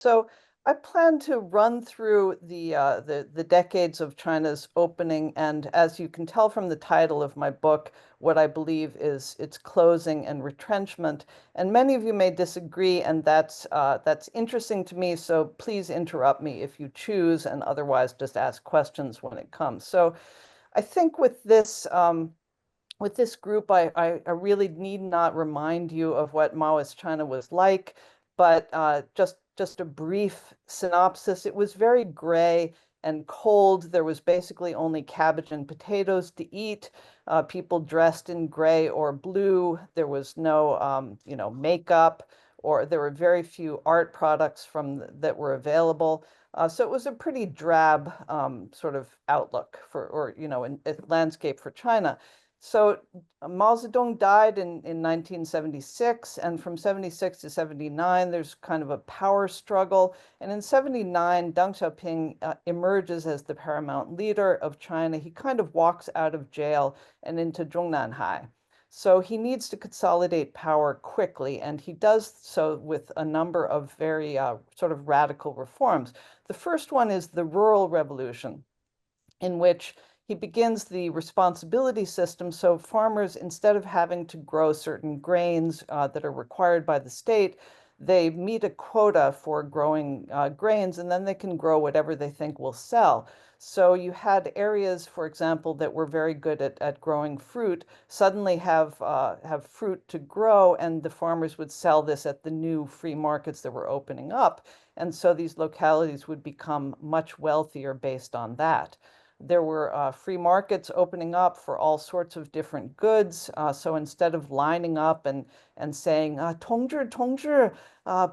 So I plan to run through the decades of China's opening, and as you can tell from the title of my book, what I believe is its closing and retrenchment. And many of you may disagree, and that's interesting to me. So please interrupt me if you choose, and otherwise just ask questions when it comes. So I think with this group, I really need not remind you of what Maoist China was like, but just a brief synopsis. It was very gray and cold. There was basically only cabbage and potatoes to eat. People dressed in gray or blue. There was no, makeup, or there were very few art products that were available. So it was a pretty drab sort of outlook landscape for China. So Mao Zedong died in 1976, and from 76 to 79, there's kind of a power struggle. And in 79, Deng Xiaoping emerges as the paramount leader of China. He kind of walks out of jail and into Zhongnanhai. So he needs to consolidate power quickly, and he does so with a number of very sort of radical reforms. The first one is the rural revolution, in which he begins the responsibility system. So farmers, instead of having to grow certain grains that are required by the state, they meet a quota for growing grains, and then they can grow whatever they think will sell. So you had areas, for example, that were very good at growing fruit, suddenly have fruit to grow, and the farmers would sell this at the new free markets that were opening up. And so these localities would become much wealthier based on that. There were free markets opening up for all sorts of different goods. So instead of lining up and saying, 同志, 同志,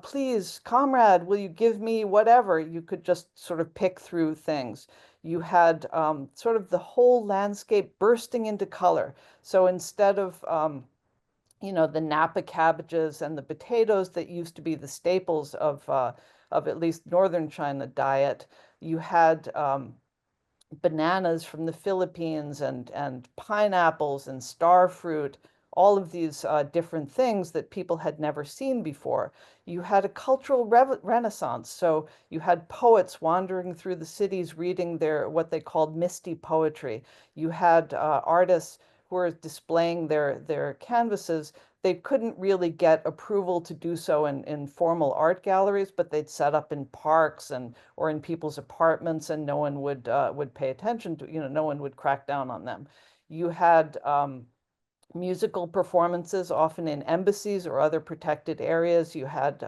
please, comrade, will you give me whatever? You could just sort of pick through things. You had sort of the whole landscape bursting into color. So instead of the Napa cabbages and the potatoes that used to be the staples of at least northern China diet, you had bananas from the Philippines and pineapples and star fruit, all of these different things that people had never seen before. You had a cultural renaissance. So you had poets wandering through the cities reading what they called misty poetry. You had artists who were displaying their canvases. They couldn't really get approval to do so in formal art galleries, but they'd set up in parks or in people's apartments, and no one would pay attention to, no one would crack down on them. You had musical performances, often in embassies or other protected areas. You had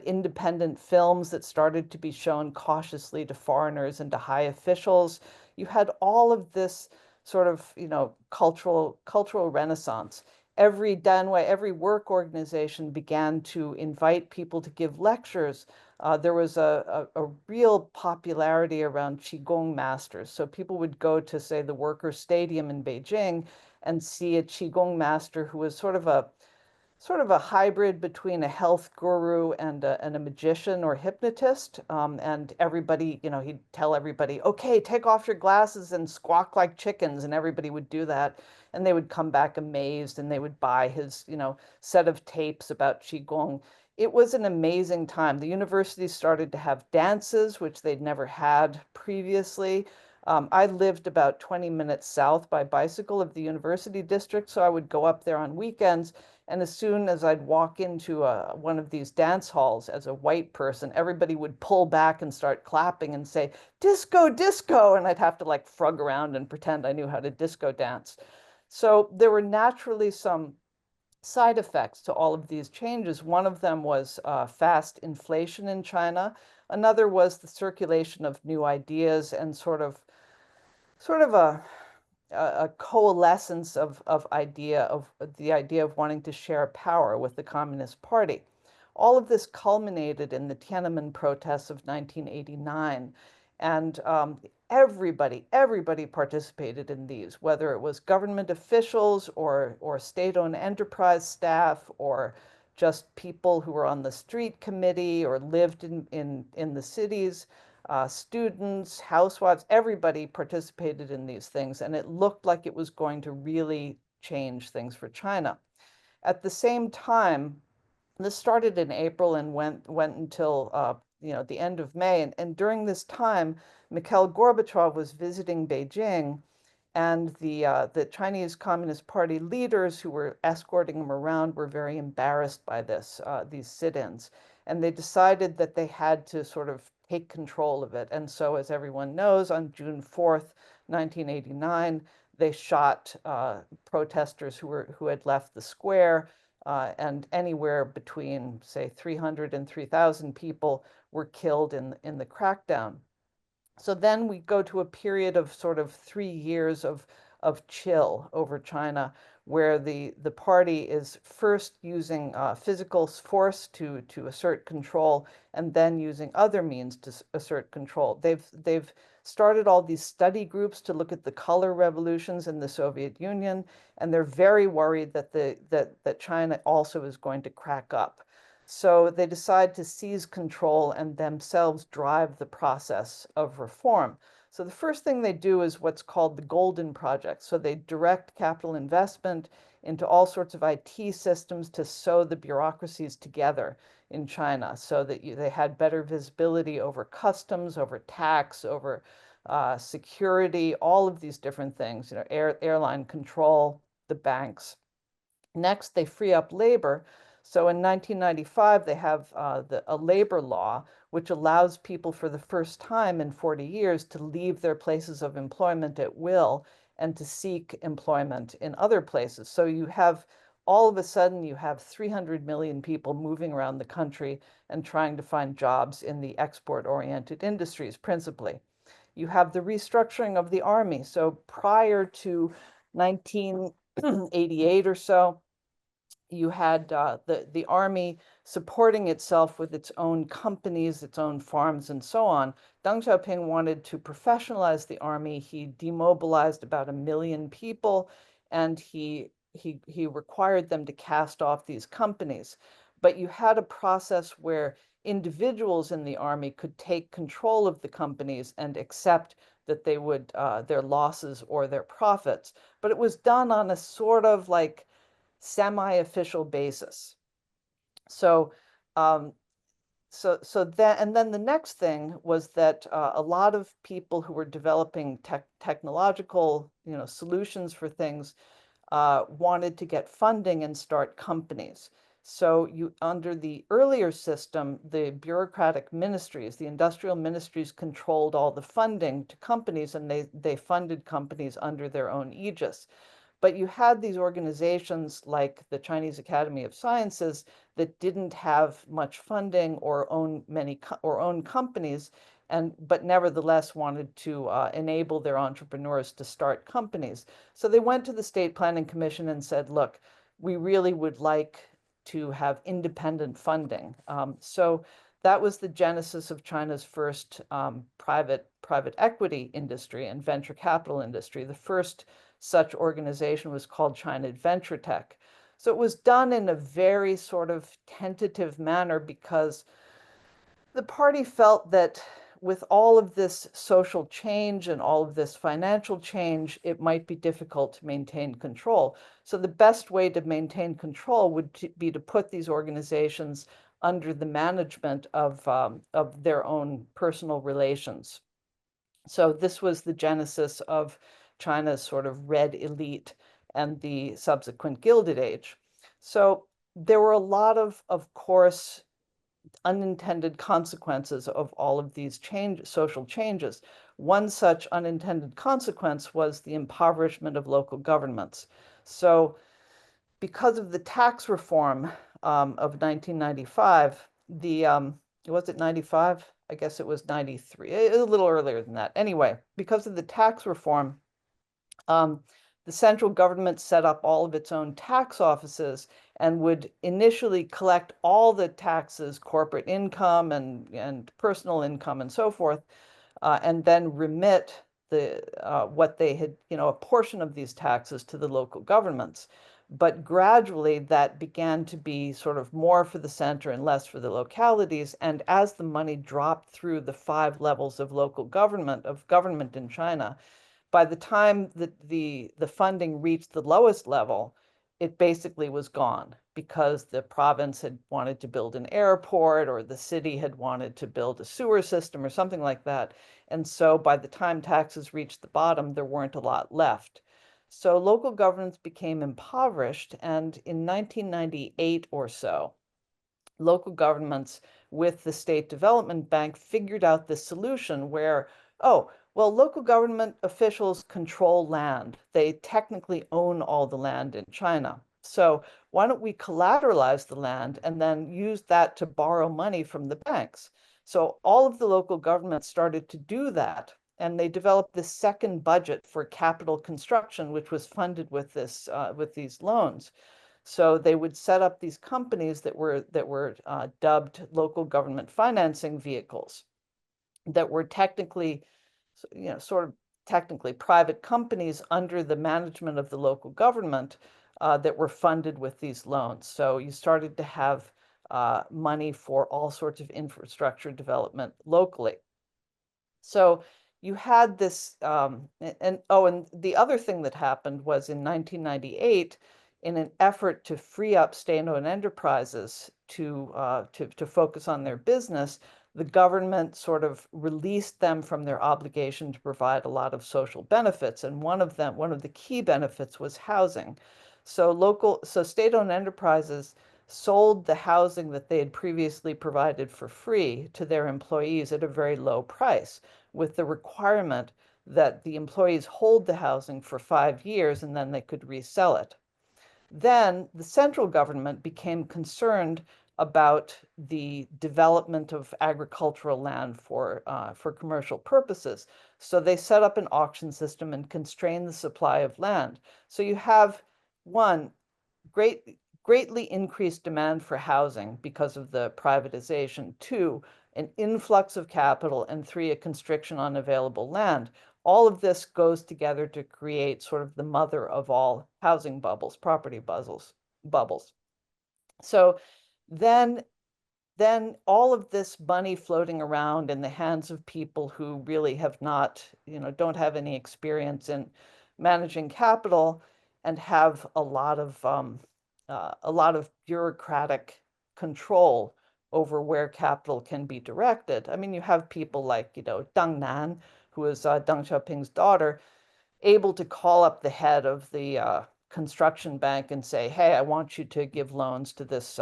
independent films that started to be shown cautiously to foreigners and to high officials. You had all of this sort of, cultural renaissance. Every Danwei, every work organization began to invite people to give lectures. There was a real popularity around Qigong masters. So people would go to, say, the Workers' Stadium in Beijing and see a Qigong master who was sort of a hybrid between a health guru and a magician or hypnotist. And everybody, he'd tell everybody, okay, take off your glasses and squawk like chickens. And everybody would do that. And they would come back amazed, and they would buy his, set of tapes about Qigong. It was an amazing time. The universities started to have dances, which they'd never had previously. I lived about 20 minutes south by bicycle of the university district, so I would go up there on weekends. And as soon as I'd walk into one of these dance halls as a white person, everybody would pull back and start clapping and say, disco, disco. And I'd have to like frug around and pretend I knew how to disco dance. So there were naturally some side effects to all of these changes. One of them was fast inflation in China. Another was the circulation of new ideas and sort of a coalescence of the idea of wanting to share power with the Communist Party. All of this culminated in the Tiananmen protests of 1989. And everybody participated in these, whether it was government officials or state-owned enterprise staff or just people who were on the street committee or lived in the cities. Students, housewives, everybody participated in these things, and it looked like it was going to really change things for China. At the same time, this started in April and went until the end of May. And during this time, Mikhail Gorbachev was visiting Beijing, and the Chinese Communist Party leaders who were escorting him around were very embarrassed by these sit-ins, and they decided that they had to sort of take control of it. And so, as everyone knows, on June 4th, 1989, they shot protesters who had left the square, and anywhere between, say, 300 and 3,000 people were killed in the crackdown. So then we go to a period of sort of 3 years of chill over China, where the party is first using physical force to assert control, and then using other means to assert control. They've started all these study groups to look at the color revolutions in the Soviet Union, and they're very worried that China also is going to crack up. So they decide to seize control and themselves drive the process of reform. So the first thing they do is what's called the Golden Project. So they direct capital investment into all sorts of IT systems to sew the bureaucracies together in China so that they had better visibility over customs, over tax, over security, all of these different things, airline control, the banks. Next, they free up labor. So in 1995, they have a labor law, which allows people for the first time in 40 years to leave their places of employment at will and to seek employment in other places. So all of a sudden, you have 300 million people moving around the country and trying to find jobs in the export-oriented industries, principally. You have the restructuring of the army. So prior to 1988 or so, you had the army supporting itself with its own companies, its own farms, and so on. Deng Xiaoping wanted to professionalize the army. He demobilized about 1 million people, and he required them to cast off these companies. But you had a process where individuals in the army could take control of the companies and accept that they would their losses or their profits. But it was done on a sort of like semi-official basis. So, um, and then the next thing was that a lot of people who were developing technological, solutions for things wanted to get funding and start companies. So under the earlier system, the bureaucratic ministries, the industrial ministries controlled all the funding to companies, and they funded companies under their own aegis. But you had these organizations like the Chinese Academy of Sciences that didn't have much funding or own companies, but nevertheless wanted to enable their entrepreneurs to start companies. So they went to the State Planning Commission and said, look, we really would like to have independent funding. So that was the genesis of China's first private equity industry and venture capital industry. The first such organization was called China Venture Tech. So it was done in a very sort of tentative manner because the party felt that with all of this social change and all of this financial change, it might be difficult to maintain control. So the best way to maintain control would be to put these organizations under the management of their own personal relations. So this was the genesis of China's sort of red elite and the subsequent Gilded Age. So there were a lot of course, unintended consequences of all of these social changes. One such unintended consequence was the impoverishment of local governments. So because of the tax reform of 1995, was it 95? I guess it was 93, a little earlier than that. Anyway, because of the tax reform, the central government set up all of its own tax offices and would initially collect all the taxes, corporate income and personal income and so forth, and then remit what they had, a portion of these taxes to the local governments. But gradually that began to be sort of more for the center and less for the localities. And as the money dropped through the 5 levels of local government in China, by the time that the funding reached the lowest level, it basically was gone because the province had wanted to build an airport or the city had wanted to build a sewer system or something like that. And so by the time taxes reached the bottom, there weren't a lot left. So local governments became impoverished. And in 1998 or so, local governments with the State Development Bank figured out this solution where, oh, well, local government officials control land. They technically own all the land in China. So why don't we collateralize the land and then use that to borrow money from the banks? So all of the local governments started to do that. And they developed this second budget for capital construction, which was funded with with these loans. So they would set up these companies that were dubbed local government financing vehicles that were technically, sort of technically private companies under the management of the local government that were funded with these loans. So you started to have money for all sorts of infrastructure development locally. So you had this, and the other thing that happened was in 1998, in an effort to free up state-owned enterprises to focus on their business, the government sort of released them from their obligation to provide a lot of social benefits, and one of the key benefits was housing. So state-owned enterprises sold the housing that they had previously provided for free to their employees at a very low price, with the requirement that the employees hold the housing for 5 years and then they could resell it. Then the central government became concerned about the development of agricultural land for commercial purposes. So they set up an auction system and constrained the supply of land. So you have one, greatly increased demand for housing because of the privatization. Two, an influx of capital. And three, a constriction on available land. All of this goes together to create sort of the mother of all housing bubbles, property bubbles. So then all of this money floating around in the hands of people who really have not, don't have any experience in managing capital and have a lot of bureaucratic control over where capital can be directed. I mean, you have people like, Deng Nan, who is Deng Xiaoping's daughter, able to call up the head of the construction bank and say, "Hey, I want you to give loans to this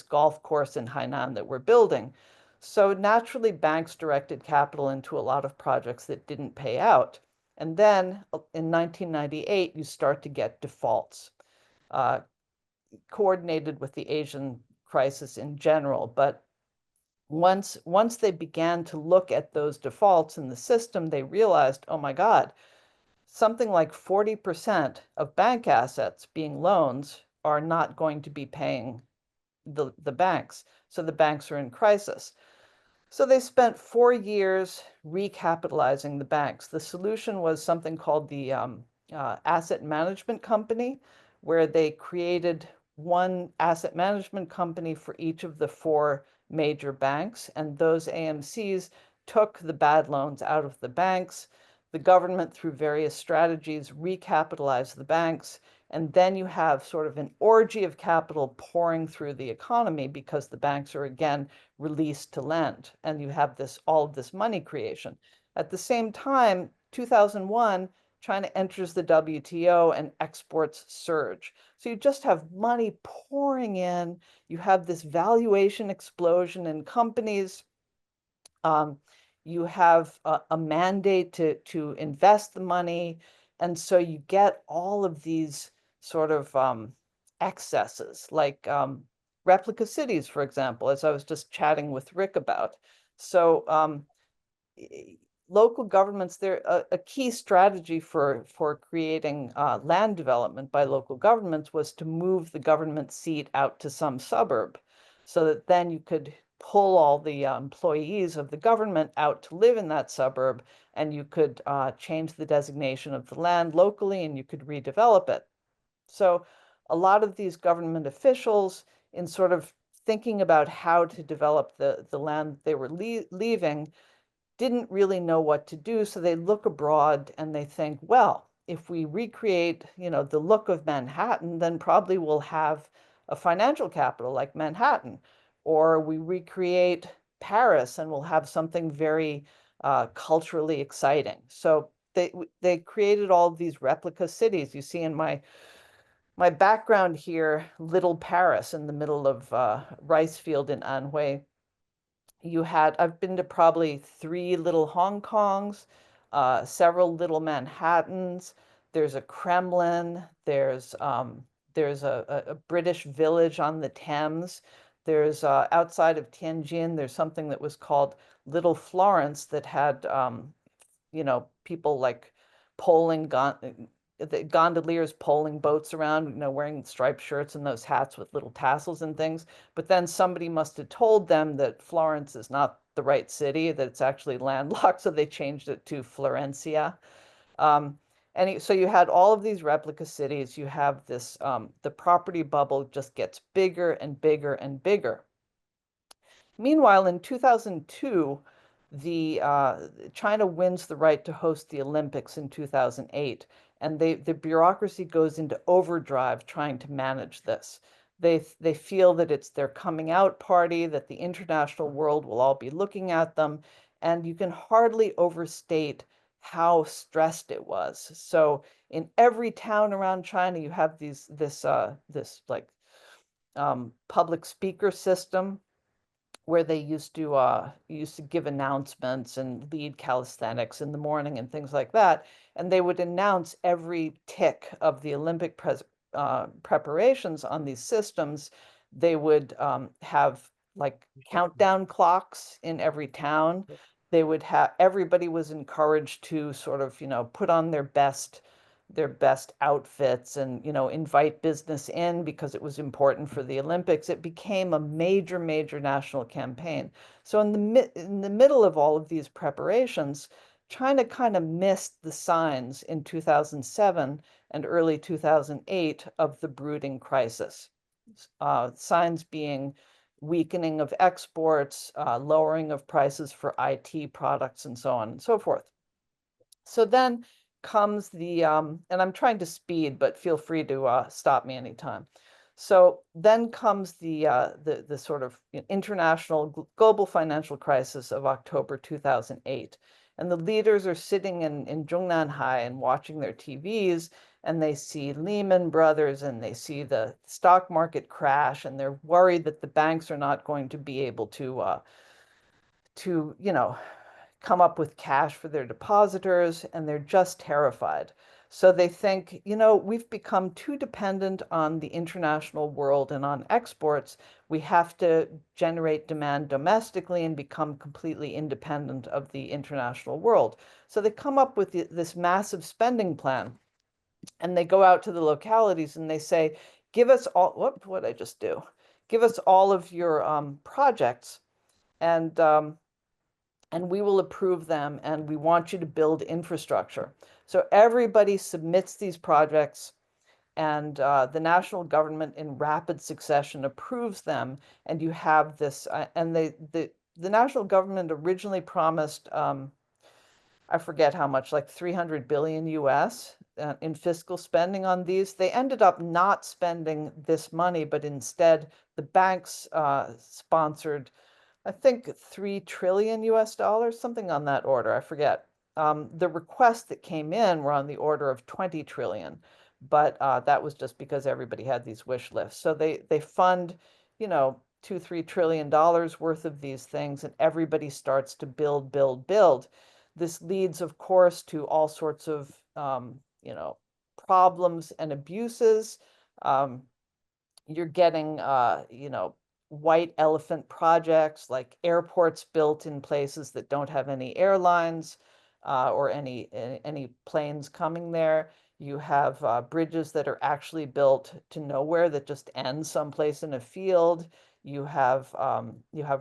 golf course in Hainan that we're building." So naturally, banks directed capital into a lot of projects that didn't pay out. And then in 1998, you start to get defaults, uh, coordinated with the Asian crisis in general. But once they began to look at those defaults in the system, they realized, oh my God, something like 40% of bank assets being loans are not going to be paying the banks. So the banks are in crisis. So they spent 4 years recapitalizing the banks. The solution was something called the asset management company, where they created one asset management company for each of the four major banks. And those AMCs took the bad loans out of the banks. The government, through various strategies, recapitalized the banks. And then you have sort of an orgy of capital pouring through the economy because the banks are again released to lend, and you have all of this money creation. At the same time, 2001, China enters the WTO and exports surge. So you just have money pouring in. You have this valuation explosion in companies. You have a mandate to invest the money. And so you get all of these sort of excesses, like replica cities, for example, as I was just chatting with Rick about. So local governments, they're a key strategy for creating land development by local governments was to move the government seat out to some suburb so that then you could pull all the employees of the government out to live in that suburb, and you could change the designation of the land locally and you could redevelop it. So a lot of these government officials, in sort of thinking about how to develop the land they were leaving, didn't really know what to do. So they look abroad and they think, well, if we recreate, the look of Manhattan, then probably we'll have a financial capital like Manhattan, or we recreate Paris and we'll have something very culturally exciting. So they created all of these replica cities. You see in my background here, Little Paris in the middle of rice field in Anhui. I've been to probably three little Hong Kongs, several little Manhattans. There's a Kremlin. There's a British village on the Thames. There's outside of Tianjin, there's something that was called Little Florence that had people like poling the gondoliers poling boats around, wearing striped shirts and those hats with little tassels and things. But then somebody must have told them that Florence is not the right city, that it's actually landlocked, so they changed it to Florencia. Um, so you had all of these replica cities. You have this, the property bubble just gets bigger and bigger and bigger. Meanwhile, in 2002, the China wins the right to host the Olympics in 2008, and the bureaucracy goes into overdrive trying to manage this. They feel that it's their coming out party, that the international world will all be looking at them, and you can hardly overstate how stressed it was. So in every town around China, you have this like public speaker system where they used to give announcements and lead calisthenics in the morning and things like that. And they would announce every tick of the Olympic preparations on these systems. They would have like countdown clocks in every town. They would have everybody was encouraged to sort of, put on their best outfits and invite business in because it was important for the Olympics. It became a major, major national campaign. So in the middle of all of these preparations, China kind of missed the signs in 2007 and early 2008 of the brooding crisis. Signs being weakening of exports, lowering of prices for IT products, and so on and so forth. So then comes and I'm trying to speed, but feel free to stop me anytime. So then comes the sort of international global financial crisis of October 2008. And the leaders are sitting in Zhongnanhai and watching their TVs, and they see Lehman Brothers and they see the stock market crash, and they're worried that the banks are not going to be able to come up with cash for their depositors, and they're just terrified. So they think, we've become too dependent on the international world and on exports. We have to generate demand domestically and become completely independent of the international world. So they come up with this massive spending plan, and they go out to the localities and they say, give us all, what did I just do? Give us all of your projects, and we will approve them, and we want you to build infrastructure. So everybody submits these projects, and the national government in rapid succession approves them, and you have this, and the national government originally promised, I forget how much, like 300 billion US in fiscal spending on these. They ended up not spending this money, but instead the banks sponsored, I think, 3 trillion US dollars, something on that order. I forget. The requests that came in were on the order of 20 trillion, but that was just because everybody had these wish lists. So they fund, 2-3 trillion dollars worth of these things, and everybody starts to build, build, build. This leads, of course, to all sorts of, problems and abuses. Um, you're getting, white elephant projects like airports built in places that don't have any airlines or any planes coming there. You have bridges that are actually built to nowhere that just end someplace in a field. You have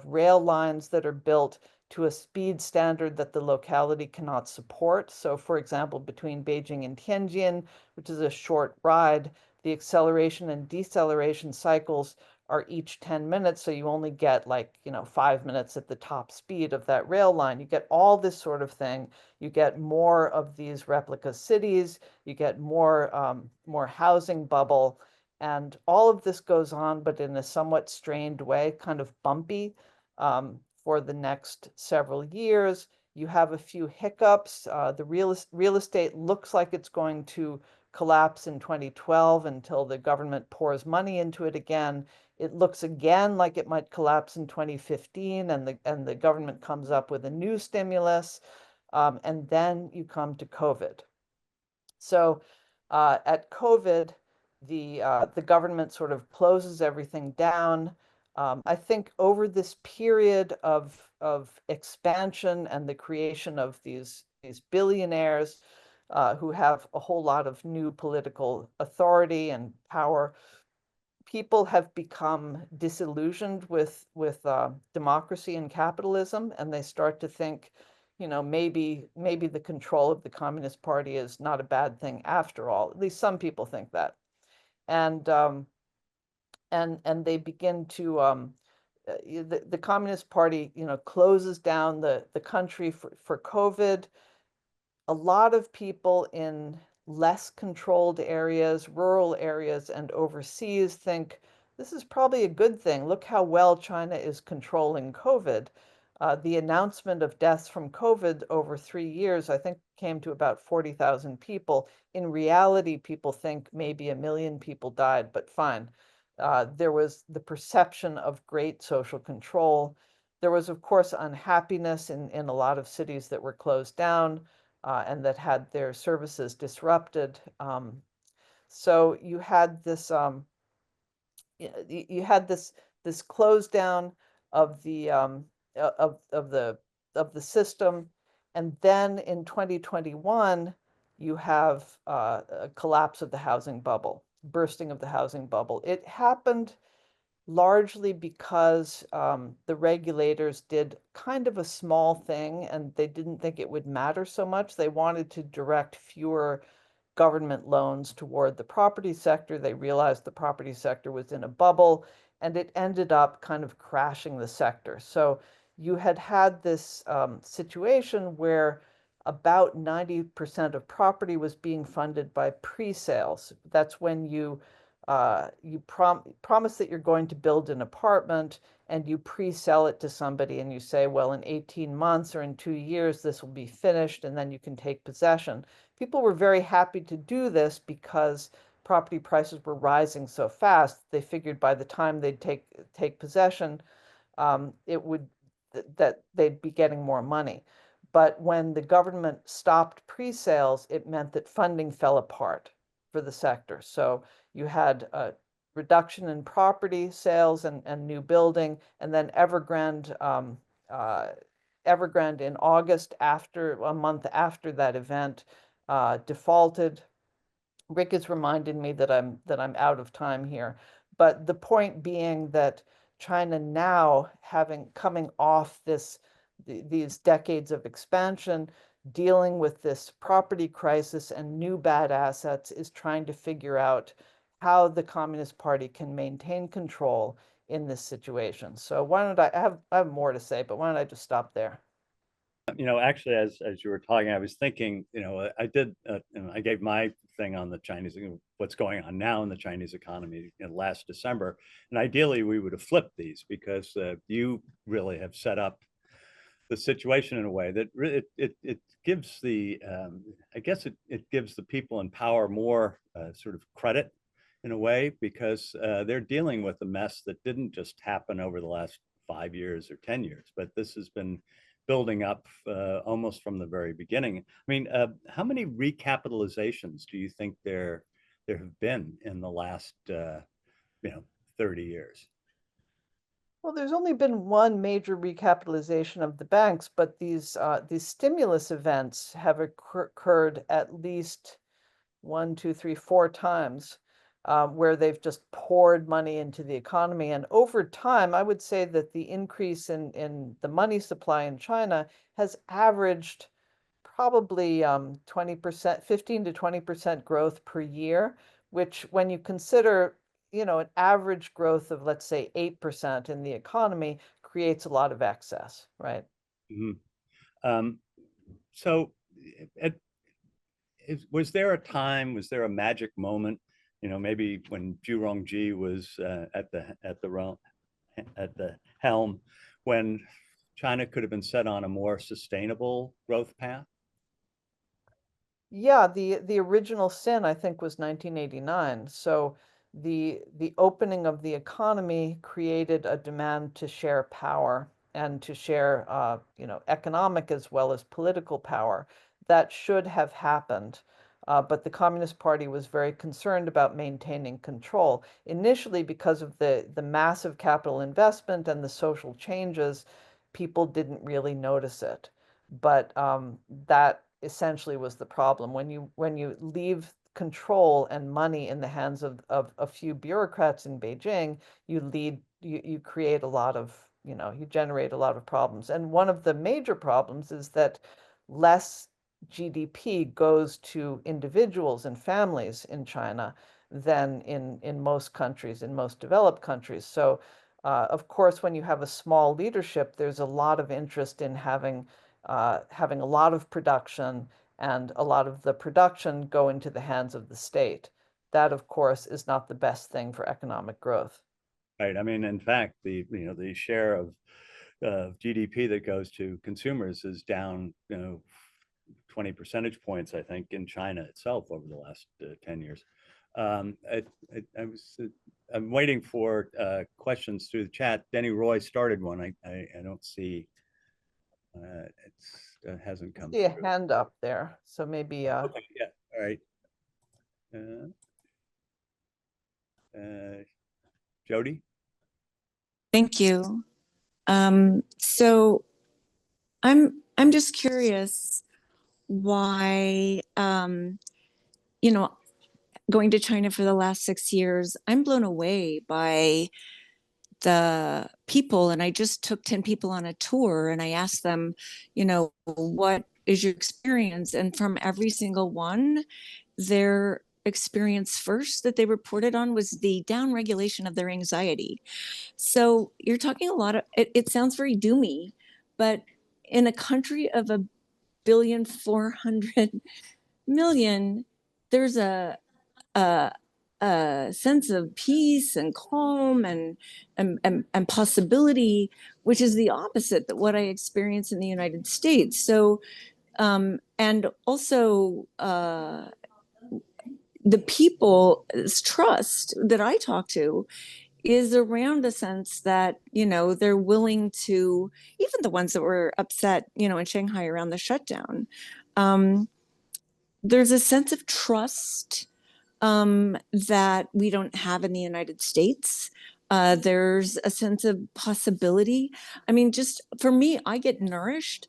rail lines that are built to a speed standard that the locality cannot support. So, for example, between Beijing and Tianjin, which is a short ride, the acceleration and deceleration cycles are each 10 minutes. So you only get 5 minutes at the top speed of that rail line. You get all this sort of thing. You get more of these replica cities. You get more housing bubble. And all of this goes on, but in a somewhat strained way, kind of bumpy for the next several years. You have a few hiccups. The real estate looks like it's going to collapse in 2012 until the government pours money into it again. It looks again like it might collapse in 2015, and the government comes up with a new stimulus. And then you come to COVID. So at COVID, the government sort of closes everything down. I think over this period of expansion and the creation of these billionaires who have a whole lot of new political authority and power, people have become disillusioned with democracy and capitalism, and they start to think, maybe the control of the Communist Party is not a bad thing after all. At least some people think that, and and they begin to the Communist Party, closes down the country for COVID. A lot of people in less controlled areas, rural areas, and overseas think this is probably a good thing. Look how well China is controlling COVID. The announcement of deaths from COVID over 3 years, I think, came to about 40,000 people. In reality, people think maybe 1 million people died, but fine. There was the perception of great social control. There was, of course, unhappiness in a lot of cities that were closed down and that had their services disrupted. So you had this close down of the of the system, and then in 2021 you have a collapse of the housing bubble, bursting of the housing bubble. It happened largely because the regulators did kind of a small thing and they didn't think it would matter so much. They wanted to direct fewer government loans toward the property sector. They realized the property sector was in a bubble, and it ended up kind of crashing the sector. So you had this situation where about 90% of property was being funded by pre-sales. That's when you promise that you're going to build an apartment and you pre-sell it to somebody and you say, well, in 18 months or in 2 years, this will be finished and then you can take possession. People were very happy to do this because property prices were rising so fast. They figured by the time they'd take possession, it would that they'd be getting more money. But when the government stopped pre-sales, it meant that funding fell apart for the sector. So you had a reduction in property sales and new building, and then Evergrande in August, after a month after that event, defaulted. Rick has reminded me that I'm out of time here, but the point being that China now, having coming off these decades of expansion, dealing with this property crisis and new bad assets, is trying to figure out how the Communist Party can maintain control in this situation. So why don't I have more to say, but why don't I just stop there? Actually, as you were talking, I was thinking, I did, I gave my thing on the Chinese, what's going on now in the Chinese economy last December. And ideally, we would have flipped these because you really have set up the situation in a way that it gives I guess it gives the people in power more sort of credit in a way, because they're dealing with a mess that didn't just happen over the last 5 years or 10 years, but this has been building up almost from the very beginning. I mean, how many recapitalizations do you think there have been in the last 30 years? Well, there's only been one major recapitalization of the banks, but these stimulus events have occurred at least one, two, three, 4 times, where they've just poured money into the economy. And over time, I would say that the increase in the money supply in China has averaged probably 20%, 15 to 20% growth per year, which when you consider, an average growth of, let's say, 8% in the economy creates a lot of excess, right? Mhm. Um, so, was there a time, was there a magic moment maybe when Zhu Rongji was at the helm, when China could have been set on a more sustainable growth path? Yeah, the original sin I think was 1989. So the opening of the economy created a demand to share power and to share economic as well as political power. That should have happened. But the Communist Party was very concerned about maintaining control. Initially, because of the massive capital investment and the social changes, people didn't really notice it. But that essentially was the problem. When you leave control and money in the hands of a few bureaucrats in Beijing, you create a lot of, you generate a lot of problems. And one of the major problems is that less GDP goes to individuals and families in China than in most countries, in most developed countries. So, of course, when you have a small leadership, there's a lot of interest in having a lot of production and a lot of the production go into the hands of the state. That, of course, is not the best thing for economic growth. Right. I mean, in fact, the share of GDP that goes to consumers is down, 20 percentage points, I think, in China itself over the last 10 years. I'm waiting for questions through the chat. Denny Roy started one. I don't see, it hasn't come See a through. hand up there, so maybe Okay, yeah, all right. Jody? Thank you. So I'm just curious why going to China for the last 6 years, I'm blown away by the people. And I just took 10 people on a tour and I asked them, what is your experience? And from every single one, their experience first that they reported on was the downregulation of their anxiety. So you're talking a lot of it sounds very doomy, but in a country of 1,400,000,000, there's a a sense of peace and calm and possibility, which is the opposite that what I experience in the United States. So and also the people's trust that I talk to is around a sense that, they're willing to, even the ones that were upset, in Shanghai around the shutdown, there's a sense of trust that we don't have in the United States. There's a sense of possibility. I mean, just for me, I get nourished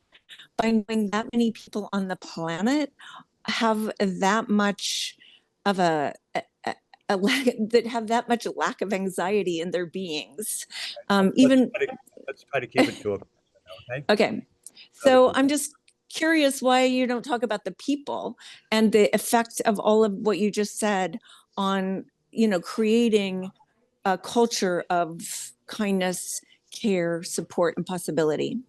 by knowing that many people on the planet have that much of a lack, that have that much lack of anxiety in their beings. Even Let's try to keep it to a okay. Okay, so I'm just curious why you don't talk about the people and the effect of all of what you just said on, creating a culture of kindness, care, support, and possibility.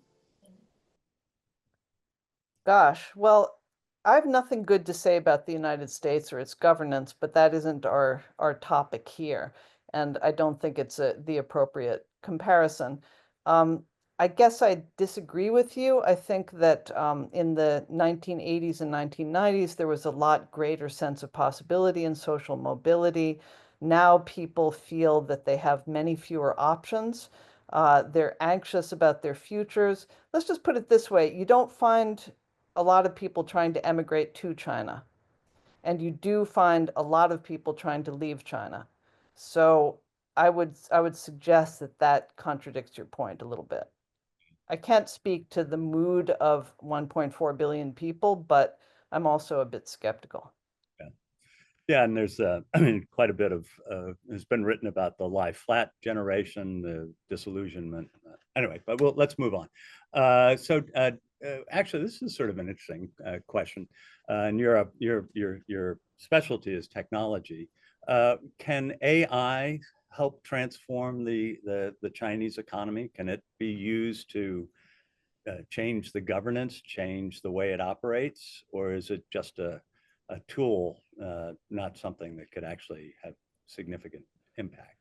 Gosh, well, I have nothing good to say about the United States or its governance, but that isn't our topic here, and I don't think it's the appropriate comparison. Um, I guess I disagree with you. I think that in the 1980s and 1990s, there was a lot greater sense of possibility and social mobility. Now people feel that they have many fewer options. They're anxious about their futures. Let's just put it this way. You don't find a lot of people trying to emigrate to China, and you do find a lot of people trying to leave China. So I would suggest that that contradicts your point a little bit. I can't speak to the mood of 1.4 billion people, but I'm also a bit skeptical. Yeah. Yeah, and there's I mean, quite a bit of has been written about the lie flat generation, the disillusionment. Anyway, but let's move on. Actually, this is sort of an interesting question. And your specialty is technology. Can AI help transform the Chinese economy? Can it be used to change the governance, change the way it operates, or is it just a tool, not something that could actually have significant impact.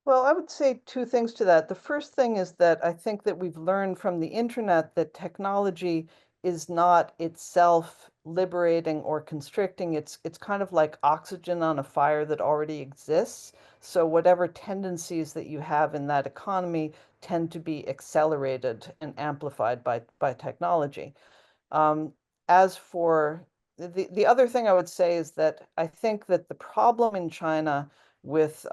Well, I would say two things to that. The first thing is that I think that we've learned from the internet that technology is not itself liberating or constricting. It's kind of like oxygen on a fire that already exists. So whatever tendencies that you have in that economy tend to be accelerated and amplified by technology. Um, as for the other thing I would say is that I think that the problem in China with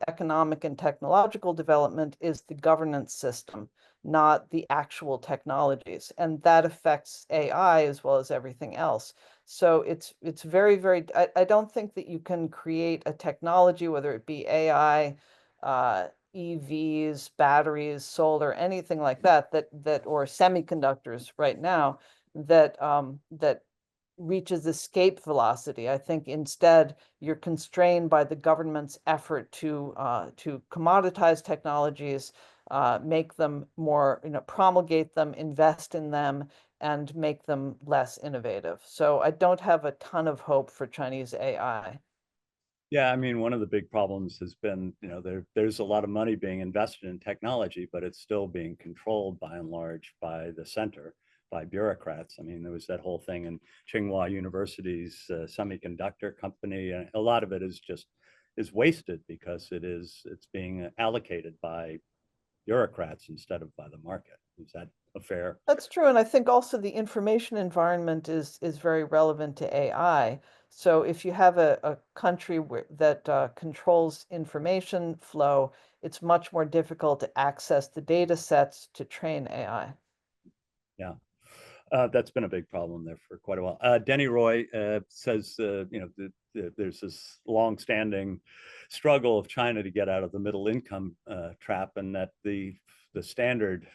economic and technological development is the governance system, not the actual technologies, and that affects AI as well as everything else. So it's very. I don't think that you can create a technology, whether it be AI, EVs, batteries, solar, anything like that, that or semiconductors right now that reaches escape velocity. I think instead you're constrained by the government's effort to commoditize technologies, make them more, promulgate them, invest in them, and make them less innovative. So I don't have a ton of hope for Chinese AI. Yeah, I mean, one of the big problems has been, there's a lot of money being invested in technology, but it's still being controlled by and large by the center, by bureaucrats. I mean, there was that whole thing in Tsinghua University's semiconductor company. And a lot of it is wasted because it's being allocated by bureaucrats instead of by the market. Is that a fair? That's true, and I think also the information environment is very relevant to AI. So if you have a country that controls information flow, it's much more difficult to access the data sets to train AI. Yeah. That's been a big problem there for quite a while. Denny Roy says, there's this long-standing struggle of China to get out of the middle income trap, and that the standard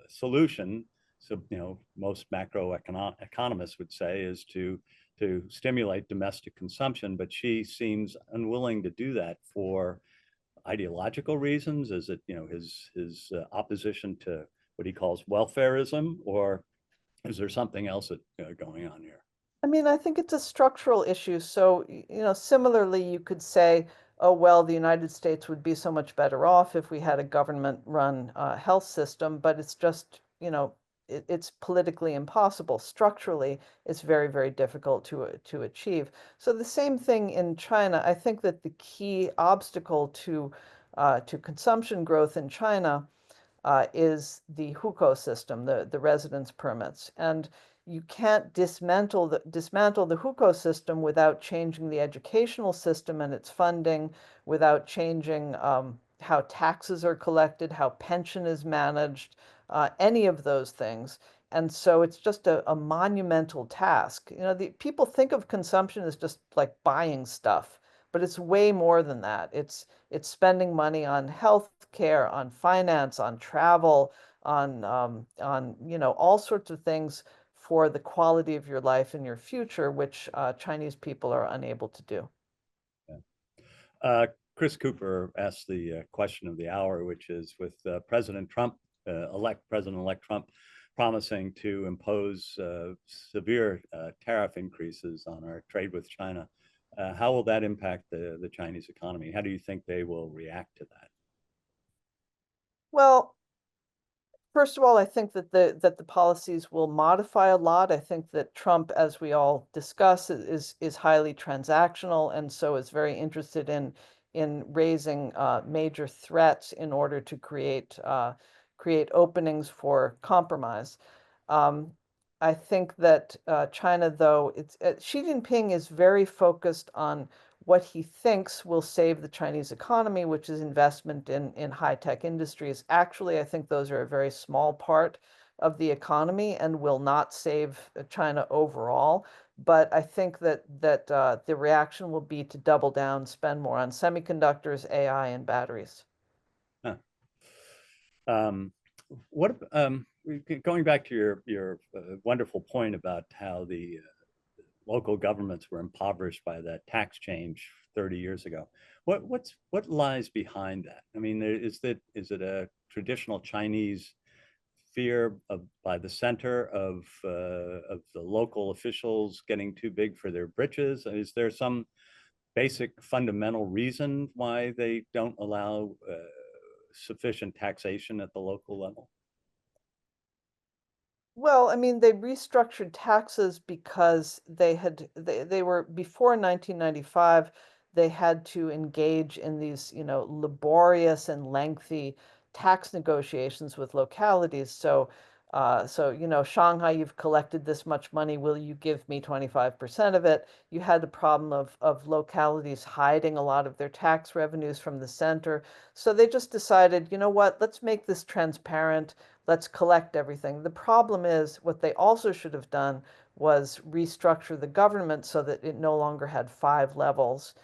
solution, so most economists would say, is to stimulate domestic consumption, but she seems unwilling to do that for ideological reasons. Is it his opposition to what he calls welfareism, or is there something else going on here? I mean, I think it's a structural issue. So, similarly, you could say, oh, well, the United States would be so much better off if we had a government-run health system, but it's just, it's politically impossible. Structurally, it's very difficult to achieve. So the same thing in China. I think that the key obstacle to consumption growth in China is the hukou system, the residence permits. And you can't dismantle the hukou system without changing the educational system and its funding, without changing how taxes are collected, how pension is managed, any of those things. And so it's just a monumental task. The people think of consumption as just like buying stuff, but it's way more than that. It's spending money on health care, on finance, on travel, on all sorts of things for the quality of your life and your future, which Chinese people are unable to do. Yeah. Chris Cooper asked the question of the hour, which is with President President-elect Trump promising to impose severe tariff increases on our trade with China. How will that impact the Chinese economy? How do you think they will react to that? Well, first of all, I think that the policies will modify a lot. I think that Trump, as we all discuss, is highly transactional, and so is very interested in raising major threats in order to create openings for compromise. Um, I think that China, though, Xi Jinping is very focused on what he thinks will save the Chinese economy, which is investment in high-tech industries. Actually, I think those are a very small part of the economy and will not save China overall. But I think that the reaction will be to double down, spend more on semiconductors, AI, and batteries. Huh. What going back to your wonderful point about how the local governments were impoverished by that tax change 30 years ago. What lies behind that? I mean, is it a traditional Chinese fear by the center of the local officials getting too big for their britches? Is there some basic fundamental reason why they don't allow sufficient taxation at the local level? Well, I mean, they restructured taxes because they were before 1995, they had to engage in these, laborious and lengthy tax negotiations with localities. Shanghai, you've collected this much money. Will you give me 25% of it? You had the problem of localities hiding a lot of their tax revenues from the center. So they just decided, you know what, let's make this transparent. Let's collect everything. The problem is what they also should have done was restructure the government so that it no longer had five levels.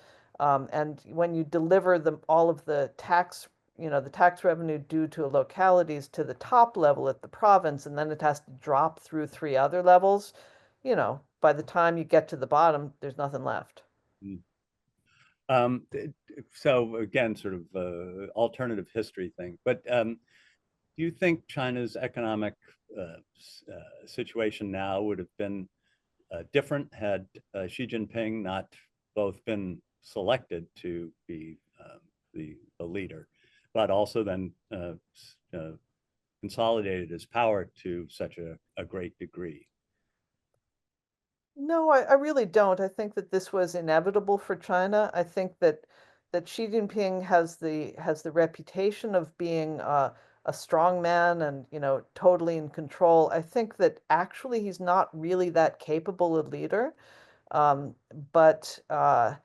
And when you deliver all of the tax, the tax revenue due to localities to the top level at the province, and then it has to drop through three other levels, by the time you get to the bottom, there's nothing left. Mm. Um, so again, sort of alternative history thing, but do you think China's economic situation now would have been different had Xi Jinping not both been selected to be the leader, but also then consolidated his power to such a great degree? No, I really don't. I think that this was inevitable for China. I think that Xi Jinping has the reputation of being a strong man and totally in control. I think that actually he's not really that capable a leader. Um, but China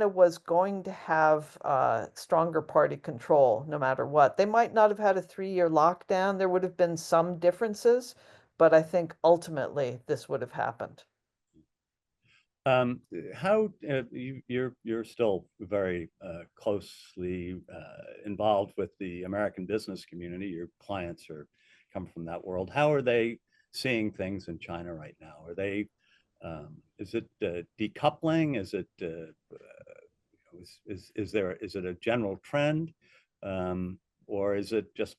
was going to have stronger party control no matter what. They might not have had a 3-year lockdown. There would have been some differences, but I think ultimately this would have happened. How you're still very closely involved with the American business community. Your clients come from that world. How are they seeing things in China right now? Are they is it decoupling? Is it is it a general trend, or is it just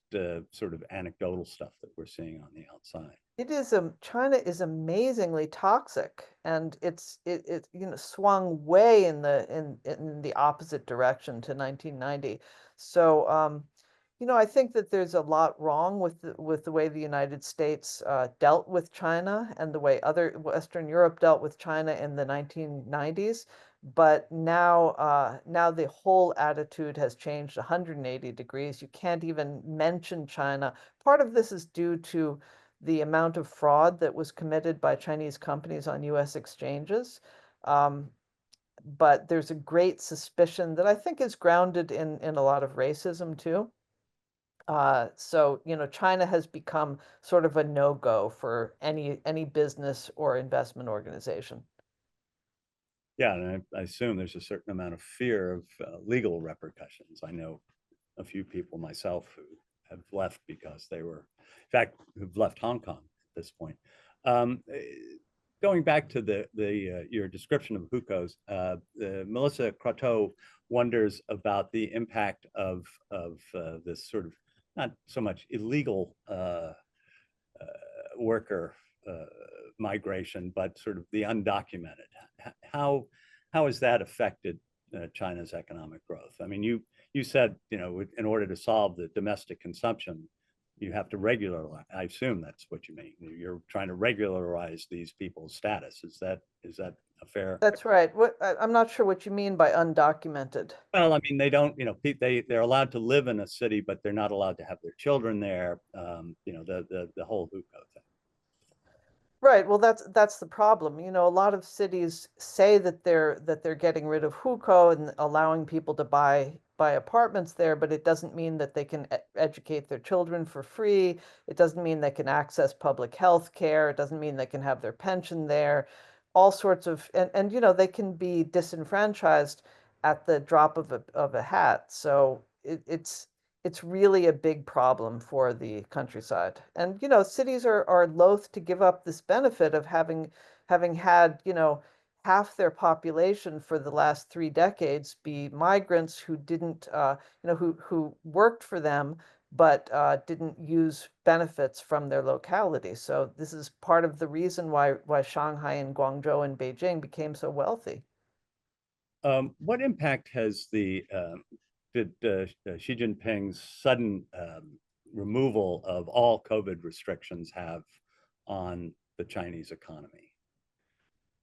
sort of anecdotal stuff that we're seeing on the outside? China is amazingly toxic, and it swung way in the opposite direction to 1990. So I think that there's a lot wrong with the way the United States dealt with China and the way other Western Europe dealt with China in the 1990s. But now the whole attitude has changed 180 degrees. You can't even mention China. Part of this is due to the amount of fraud that was committed by Chinese companies on US exchanges. Um, but there's a great suspicion that I think is grounded in a lot of racism too. So China has become sort of a no-go for any business or investment organization. Yeah, and I assume there's a certain amount of fear of legal repercussions. I know a few people myself who have left because they were, in fact, who've left Hong Kong at this point. Um, Going back to the your description of hukou, Melissa Croteau wonders about the impact of this sort of not so much illegal worker uh, migration, but sort of the undocumented. How how has that affected China's economic growth? I mean, you said in order to solve the domestic consumption, you have to regularize. I assume that's what you mean. You're trying to regularize these people's status. Is that a fair? That's right. I'm not sure what you mean by undocumented. Well, I mean, they don't, they're allowed to live in a city, but they're not allowed to have their children there. The whole hukou thing. Right. Well, that's the problem. A lot of cities say that they're getting rid of hukou and allowing people to buy apartments there, but it doesn't mean that they can educate their children for free. It doesn't mean they can access public health care. It doesn't mean they can have their pension there. All sorts of and they can be disenfranchised at the drop of a hat. So it's really a big problem for the countryside. And cities are loath to give up this benefit of having had, half their population for the last 3 decades be migrants who didn't, who worked for them, but didn't use benefits from their locality. So this is part of the reason why Shanghai and Guangzhou and Beijing became so wealthy. What impact has did Xi Jinping's sudden removal of all COVID restrictions have on the Chinese economy,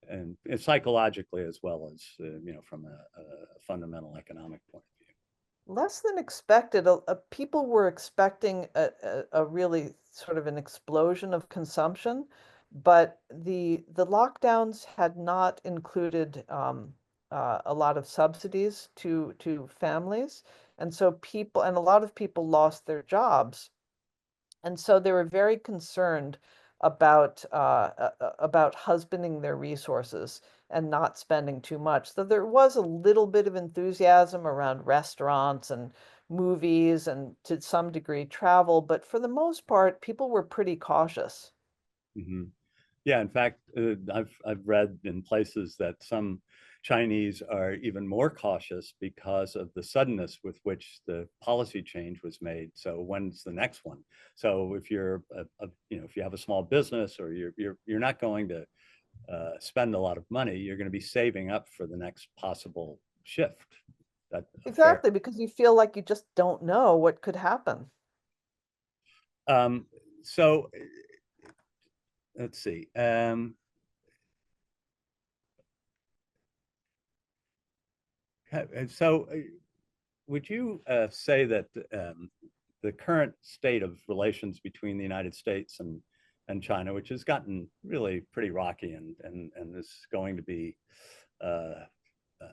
and psychologically as well as from a fundamental economic point of view? Less than expected. People were expecting a really sort of an explosion of consumption, but the lockdowns had not included a lot of subsidies to families, and so people and a lot of people lost their jobs. And so they were very concerned about husbanding their resources and not spending too much. So there was a little bit of enthusiasm around restaurants and movies and to some degree travel, but for the most part, people were pretty cautious. Mm-hmm. Yeah, in fact, I've read in places that some Chinese are even more cautious because of the suddenness with which the policy change was made. So when's the next one? So if you're if you have a small business, or you're not going to spend a lot of money, you're going to be saving up for the next possible shift. That a fair. Exactly, because you feel like you just don't know what could happen. Um, so let's see. So would you say that the current state of relations between the United States and China, which has gotten really pretty rocky and is going to be uh, uh,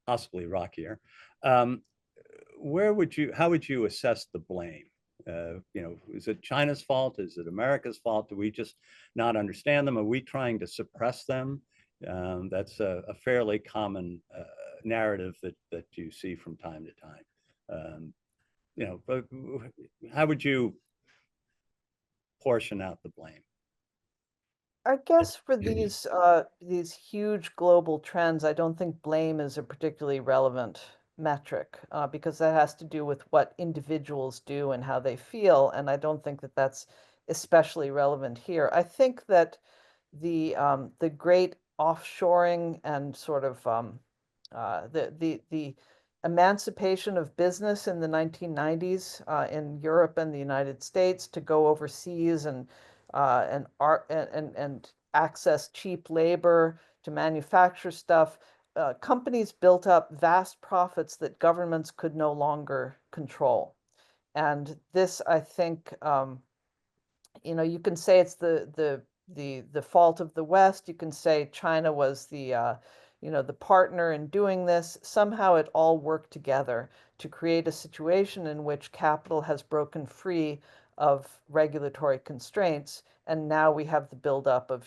possibly rockier, um, how would you assess the blame? Is it China's fault? Is it America's fault? Do we just not understand them? Are we trying to suppress them? That's a fairly common narrative that you see from time to time. But how would you portion out the blame? I guess for these huge global trends, I don't think blame is a particularly relevant metric because that has to do with what individuals do and how they feel, and I don't think that that's especially relevant here. I think that the great offshoring and sort of the emancipation of business in the 1990s in Europe and the United States to go overseas and art and access cheap labor to manufacture stuff. Companies built up vast profits that governments could no longer control. And this, I think, you can say it's the fault of the West. You can say China was the partner in doing this. Somehow it all worked together to create a situation in which capital has broken free of regulatory constraints, and now we have the buildup of,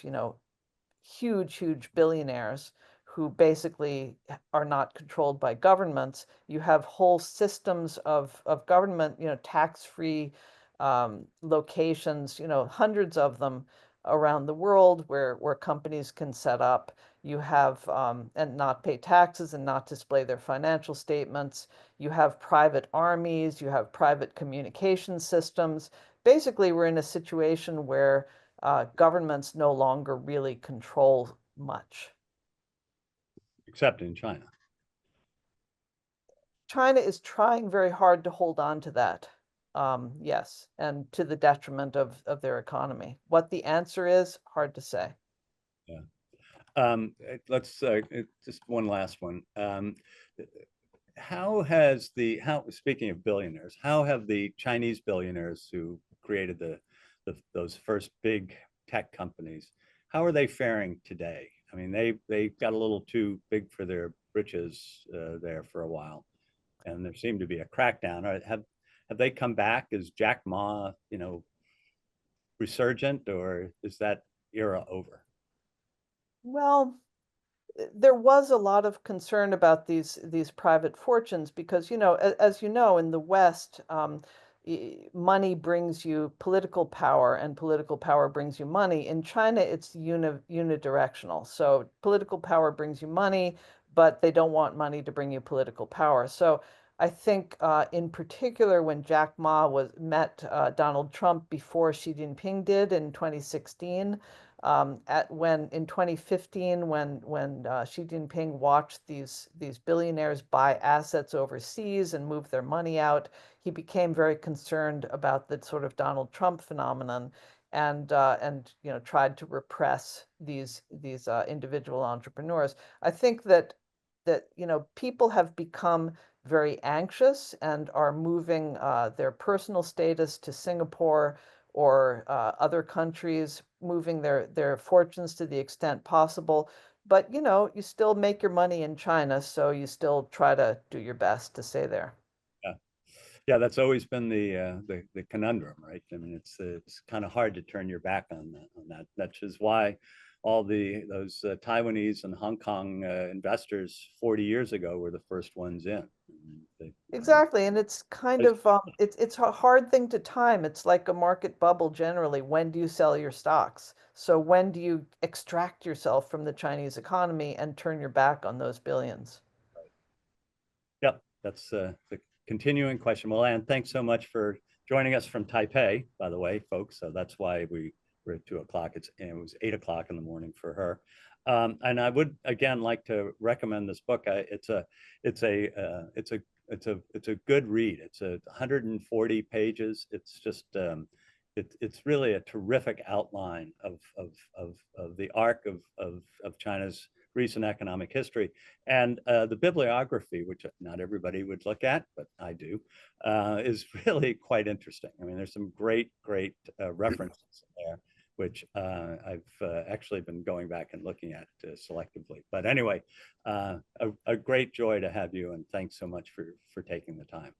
huge billionaires who basically are not controlled by governments. You have whole systems of government, tax-free locations, hundreds of them around the world where companies can set up. You have and not pay taxes and not display their financial statements. You have private armies, you have private communication systems. Basically, we're in a situation where governments no longer really control much. Except in China. China is trying very hard to hold on to that. Yes, and to the detriment of their economy. What the answer is, hard to say. Yeah. Let's just one last one. How speaking of billionaires, how have the Chinese billionaires who created those first big tech companies, how are they faring today? I mean, they got a little too big for their britches there for a while, and there seemed to be a crackdown. Have they come back? Is Jack Ma, resurgent, or is that era over? Well, there was a lot of concern about these private fortunes because, as you know, in the West, money brings you political power, and political power brings you money. In China, it's unidirectional. So political power brings you money, but they don't want money to bring you political power. So I think in particular when Jack Ma met Donald Trump before Xi Jinping did in 2016, at when in 2015 when Xi Jinping watched these billionaires buy assets overseas and move their money out, he became very concerned about the sort of Donald Trump phenomenon and tried to repress these individual entrepreneurs. I think that people have become very anxious and are moving their personal status to Singapore or other countries, moving their fortunes to the extent possible. But you still make your money in China, so you still try to do your best to stay there. Yeah. Yeah, that's always been the conundrum, right? I mean, it's kind of hard to turn your back on that. That's just why all those Taiwanese and Hong Kong investors 40 years ago were the first ones in. They, Exactly, and it's kind of it's a hard thing to time. It's like a market bubble generally. When do you sell your stocks? So when do you extract yourself from the Chinese economy and turn your back on those billions? Yep, that's the continuing question. Well, Anne, thanks so much for joining us from Taipei, by the way, folks. So that's why we're at 2 o'clock. It was 8 o'clock in the morning for her. And I would again like to recommend this book. It's a good read. It's 140 pages. It's just it's really a terrific outline of the arc of China's recent economic history. And the bibliography, which not everybody would look at, but I do, is really quite interesting. I mean, there's some great references there, which I've actually been going back and looking at selectively. But anyway, a great joy to have you, and thanks so much for taking the time.